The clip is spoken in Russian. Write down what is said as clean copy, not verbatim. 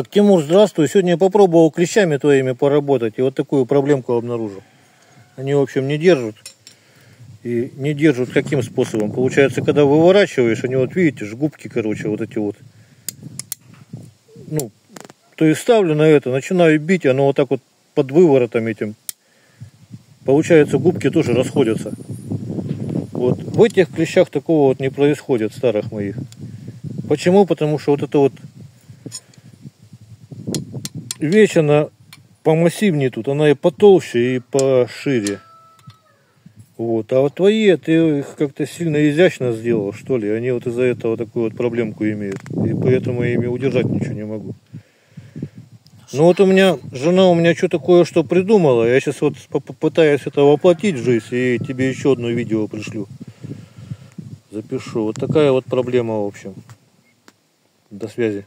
Тимур, здравствуй. Сегодня я попробовал клещами твоими поработать и вот такую проблемку обнаружил. Они, в общем, не держат. И не держат каким способом? Получается, когда выворачиваешь, они вот, видите, губки, короче, вот эти вот. Ну, то есть ставлю на это, начинаю бить, оно вот так вот под выворотом этим. Получается, губки тоже расходятся. Вот в этих клещах такого вот не происходит, старых моих. Почему? Потому что вот это вот вещь, она помассивнее тут, она и потолще, и пошире. Вот. А вот твои, ты их как-то сильно изящно сделал, что ли. Они вот из-за этого такую вот проблемку имеют. И поэтому я ими удержать ничего не могу. Ну вот у меня, жена у меня что-то кое-что придумала. Я сейчас вот попытаюсь это воплотить в жизнь и тебе еще одно видео пришлю. Запишу. Вот такая вот проблема, в общем. До связи.